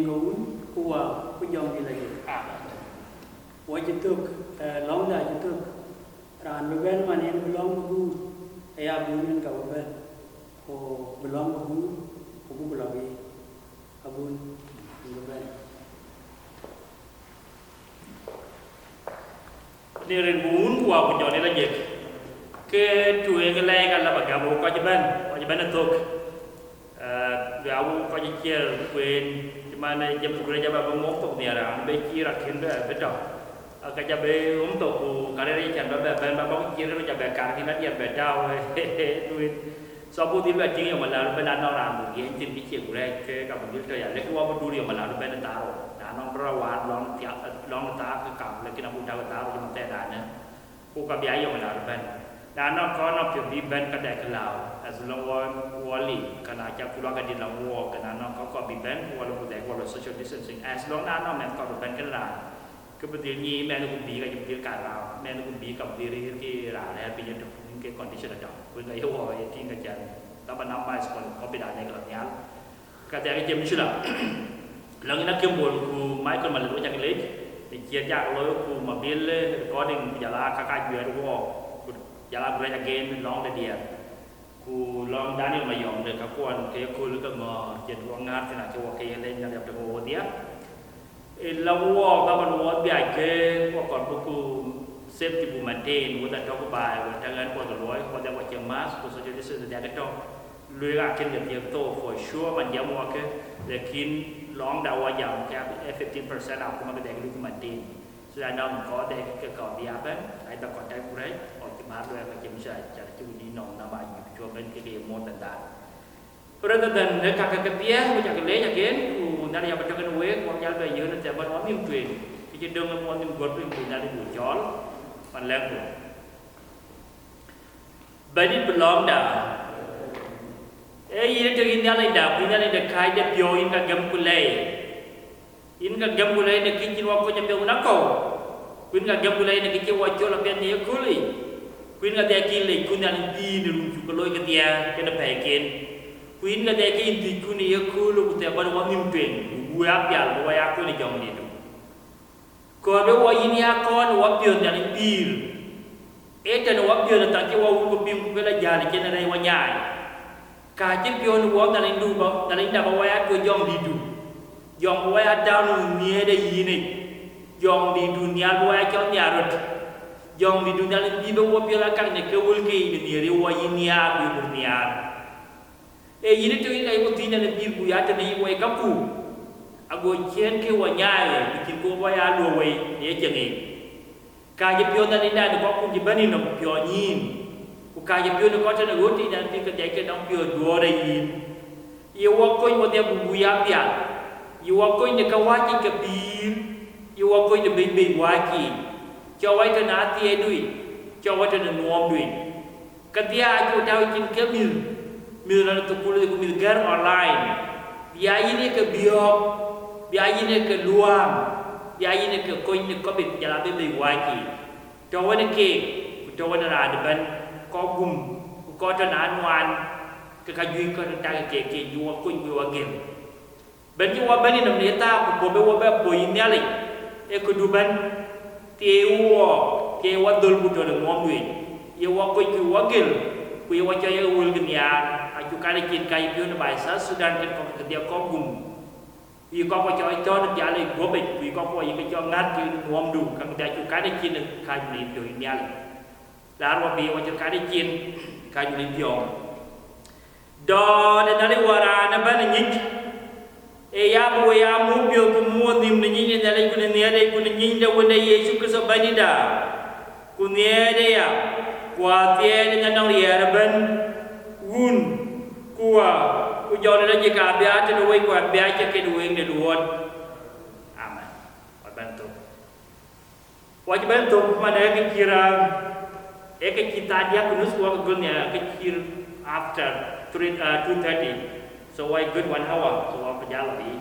in gaun kuwa ku jong di lagi wa jituk long da jituk ran beben manen belong bu ya bunin ka beben ko belong bu ko bu lagi abun beben ni ren mun wa ku jong ni lagi ke tuwe ke lai kan la bagamu ko jaban tok gawu ko jier kuen mana jam gereja baba mok ni ara be kira kin da beto ka jabe to ku kare chan baba ben baba kira ro jabe kar kin dia betau tuin so bu tin ba ting yo mala ben na ra mu ye tin bi che ku re ke ka bu to ya le ku wa bu du yo mala ben ta ro na no ra wa long tia long ta ka ka le kin bu ta ta ro jam te da ne ku ka bia yo mala ben na no ko no pi bi ben ka da ka lao as long wali kana cha ku lo ka di la wo kana no ko bi ben wala bu da wala social distancing as long na no men ko ben ka la ke bu ti ni men ku bi ka ju ti ka la men ku bi ka bi ri ki ra le bi je ke condition da ku ga yo wo ye tin ka cha ta ba na ba is ko bi da ne ka ya ka ta ke jem shula lo ni na ke bo ku Michael mal lo cha ke le ni chia ja lo ku ma bi le recording ja la ka ka ju wo ja la great again long the dear ku long Daniel mayong de ka kuan ke ku lu ka ngo jet wo ngat na ke wo ke len na de wo dia la wo ka ban wo bia ke ko kon ku safety bu maintain wo ta to ba wo ta ngan ko to loi ko da wo che mas ko social distance da to lui ga ken de tiep to for sure man ya mo ke lekin long da wa yang ke 15% aku ma de ku maintain so da no ko de ke ko bia ben ai ta ko ta ku re o che ma do ka jem sa cha chu ni no na ba cho bên cái điều môn tận đại, rather than để các cái bia bây giờ cái lễ nhà kiến, nãy giờ bên trong cái nuôi, con nhà bây giờ nó sẽ bắt món miếng truyền, cái trên đường nó món miếng gọt miếng truyền ra đi buổi chó, mình làm được. Bây giờ bên lòng đã, ấy giờ cái nhà này đã khai để biểu in các gam kulai, in các gam kulai này cái chuyện what có nhập biểu nắp cầu, in các gam kulai này cái chuyện what cho là bên này kulai. Queen ka dia kile kunan di dulu juga loi ka dia kena bagian Queen ka dia kin di kuni ya kulu ku te ba wa mimpin bu ya pya wa ya ku ni jong ni tu ko be wa yin ya kon wa pyo na ni bir e ta no wa pyo na ta ki wa ku bim ku la ja ni ken dai wa nyai ka ji pyo no wa na ni du ba na ni da ba wa ya ku jong di du jong wa ya da nu ni de yin ni jong di dunia wa ya cho nya rot Jong di dunia lebih bawa pialakan ne kewul ke ini rewa inia bu dunia. Ini tu ini ibu tina lebih bu ya tene ibu kapu. Ago chen ke wanyai bikin ko waya lo we ye jengi. Ka je pio na ninda ne ko ku jibani no pio nyin. Ku ka je pio ne ko tene goti dan ti ke ke dong pio do re yin. Ye wa ko mo de bu ya pia. Ye wa ko ne ka waji ke bir. Ye wa ko ne be waji. Cho vậy thì nát thì đuôi, cho vậy thì nuông đuôi. Cái dia aku tahu jin ke mil na tu kulit ku mil gar online. Dia ini ke biok, dia ini ke luang, dia ini ke koin ni ko bit jala be waki. Cho vậy ke, cho vậy là depan ko gum, ko ta nan wan, ke ka yui ko ta ke yu ko yu wa gem. Ben ju wa ben ni nam ni ta ko be wa be boy ni ali. E ko du ben ke wa dol bu to ngom wi ye wa ko ki wa gel ku ye wa cha ye wul gin ya aju kale kin kai pyo na bai sa sudan ken ko ke dia ko gum ye ko ko cho na ja le go be wi ko ko ye ke cho ngat ki ngom du ka dia aju kale kin ka ni do ni ya la wa bi wa cha kale kin ka ni pyo do de na le wara na ba ni e ya bu ya mu bio ku mu nim ni ni na le ku ni ne ku ni da wanda Yesu Kristus bani da ku ne de ya kwa tie ni na ya ban un kuwa ku jo na ji ka bia te no we kwa bia che ke duwe ne luot amen wa bantu wa ji bantu ma ne ke kira e ke kita dia ku nus wa ku ne ke kir after 2:30 So I good 1 hour, so I berjalan di.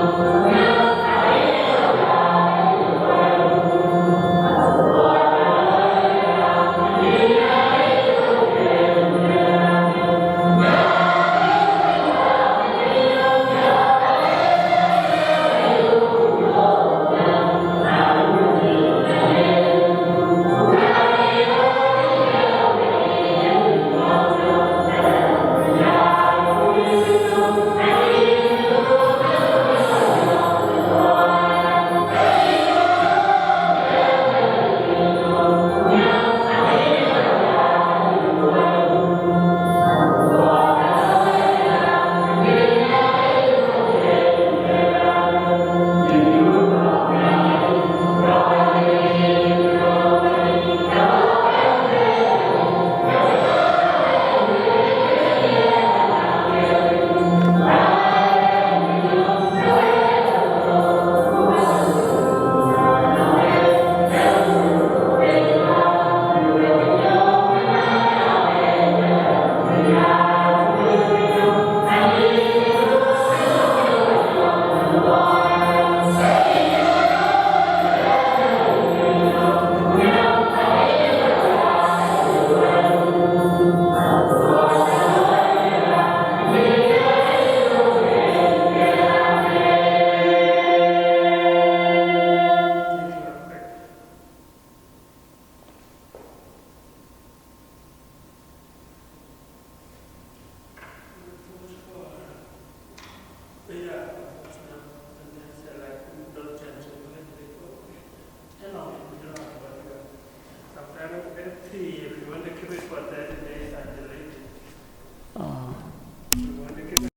Amen.